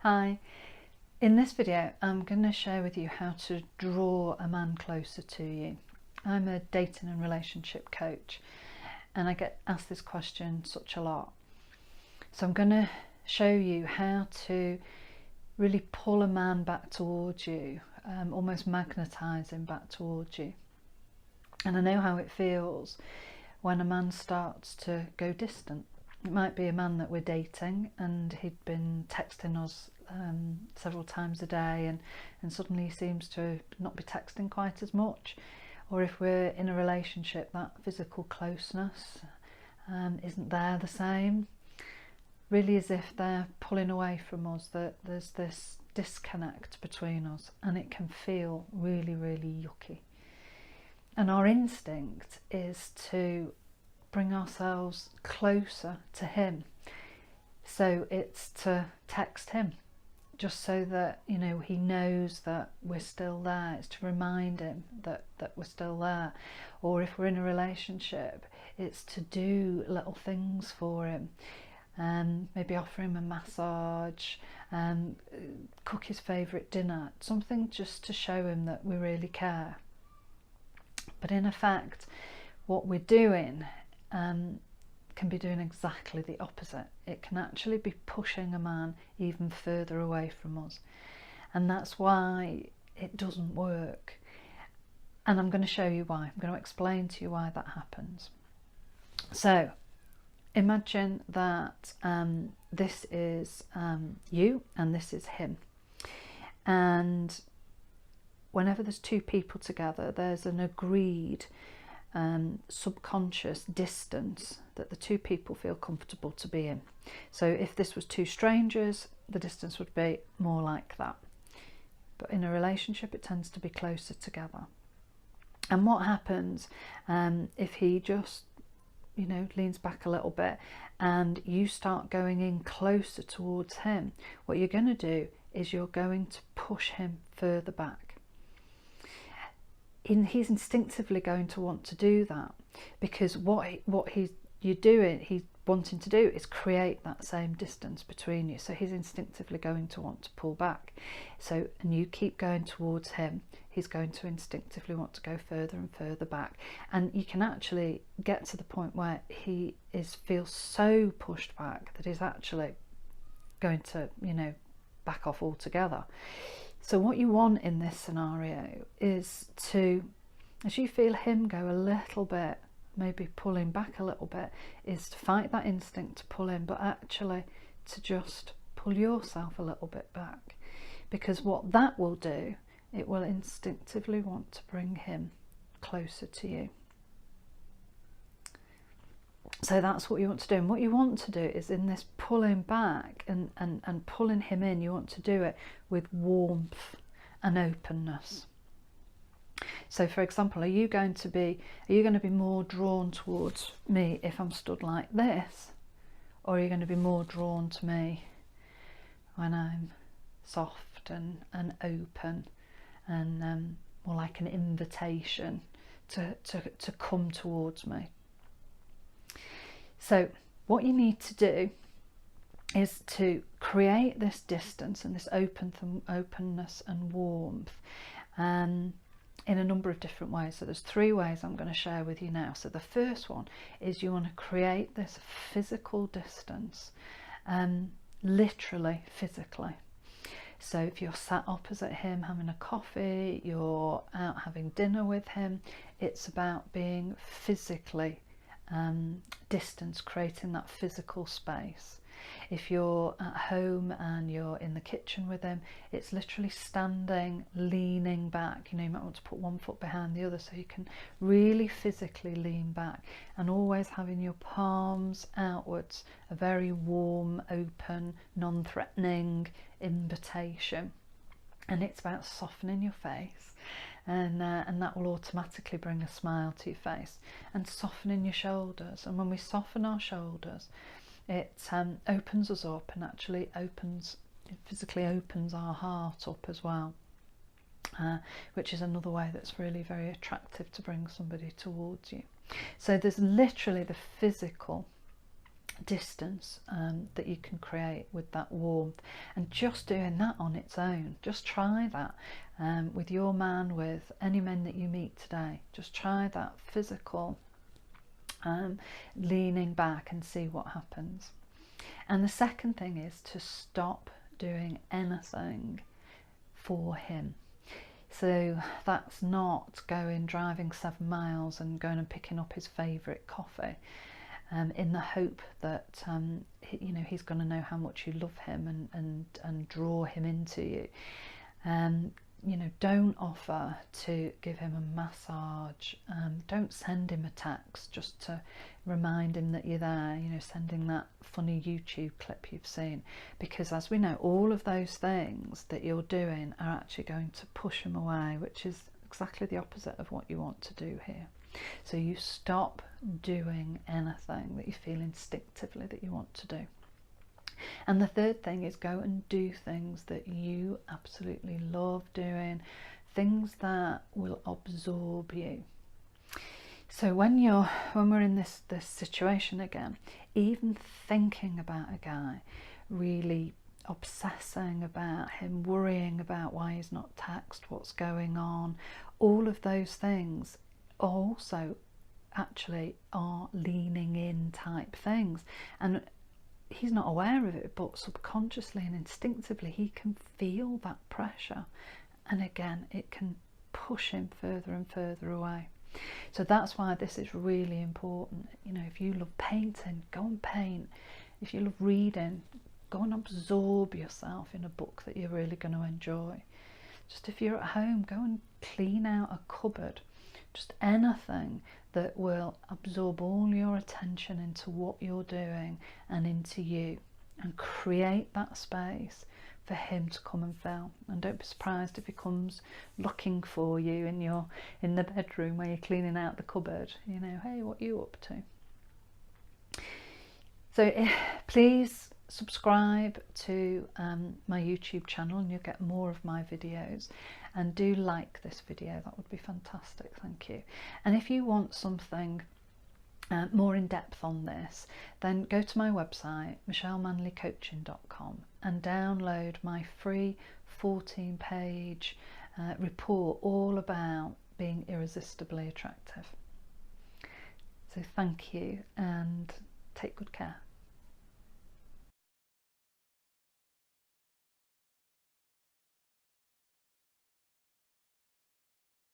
Hi, in this video I'm going to share with you how to draw a man closer to you. I'm a dating and relationship coach and I get asked this question such a lot. So I'm going to show you how to really pull a man back towards you, almost magnetise him back towards you. And I know how it feels when a man starts to go distant. It might be a man that we're dating and he'd been texting us several times a day and suddenly he seems to not be texting quite as much. Or if we're in a relationship, that physical closeness isn't there the same. Really as if they're pulling away from us, that there's this disconnect between us and it can feel really, really yucky. And our instinct is to bring ourselves closer to him. So it's to text him, just so that, you know, he knows that we're still there. It's to remind him that we're still there. Or if we're in a relationship, it's to do little things for him. Maybe offer him a massage, cook his favourite dinner, something just to show him that we really care. But in effect, what we're doing can be doing exactly the opposite. It can actually be pushing a man even further away from us, and that's why it doesn't work. And I'm going to show you why. I'm going to explain to you why that happens. So imagine that this is you and this is him, and whenever there's two people together, there's an agreed subconscious distance that the two people feel comfortable to be in. So if this was two strangers, the distance would be more like that. But in a relationship, it tends to be closer together. And what happens if he just, you know, leans back a little bit and you start going in closer towards him? What you're going to do is you're going to push him further back. He's instinctively going to want to do that, because what he's wanting to do is create that same distance between you. So he's instinctively going to want to pull back. So, and you keep going towards him, he's going to instinctively want to go further and further back. And you can actually get to the point where he feels so pushed back that he's actually going to, you know, back off altogether. So what you want in this scenario is to, as you feel him go a little bit, maybe pulling back a little bit, is to fight that instinct to pull in, but actually to just pull yourself a little bit back. Because what that will do, it will instinctively want to bring him closer to you. So that's what you want to do. And what you want to do is, in this pulling back and pulling him in, you want to do it with warmth and openness. So for example, are you going to be more drawn towards me if I'm stood like this? Or are you going to be more drawn to me when I'm soft and open and more like an invitation to come towards me? So what you need to do is to create this distance and this openness and warmth in a number of different ways. So there's 3 ways I'm going to share with you now. So the first one is you want to create this physical distance, literally physically. So if you're sat opposite him having a coffee, you're out having dinner with him, it's about being physically distance, creating that physical space. If you're at home and you're in the kitchen with him, it's literally standing, leaning back. You know, you might want to put one foot behind the other so you can really physically lean back, and always having your palms outwards, a very warm, open, non-threatening invitation. And it's about softening your face, and that will automatically bring a smile to your face, and softening your shoulders. And when we soften our shoulders, it opens us up, and actually physically opens our heart up as well, which is another way that's really very attractive to bring somebody towards you. So there's literally the physical distance that you can create with that warmth. And just doing that on its own, just try that with your man, with any men that you meet today. Just try that physical leaning back and see what happens. And the second thing is to stop doing anything for him. So that's not driving 7 miles and going and picking up his favourite coffee in the hope that you know, he's going to know how much you love him and draw him into you. You know, don't offer to give him a massage. Don't send him a text just to remind him that you're there, you know, sending that funny YouTube clip you've seen, because as we know, all of those things that you're doing are actually going to push him away, which is exactly the opposite of what you want to do here. So you stop doing anything that you feel instinctively that you want to do. And the third thing is go and do things that you absolutely love doing, things that will absorb you. So when we're in this situation again, even thinking about a guy, really obsessing about him, worrying about why he's not texted, what's going on, all of those things also actually are leaning in type things. And he's not aware of it, but subconsciously and instinctively he can feel that pressure, and again it can push him further and further away. So that's why this is really important. You know, if you love painting, go and paint. If you love reading, go and absorb yourself in a book that you're really going to enjoy. Just if you're at home, go and clean out a cupboard. Just anything that will absorb all your attention into what you're doing and into you, and create that space for him to come and fill. And don't be surprised if he comes looking for you in the bedroom where you're cleaning out the cupboard. You know, hey, what are you up to? So please subscribe to my YouTube channel and you'll get more of my videos, and do like this video, that would be fantastic, thank you. And if you want something more in depth on this, then go to my website michellemanleycoaching.com and download my free 14-page report all about being irresistibly attractive. So thank you and take good care.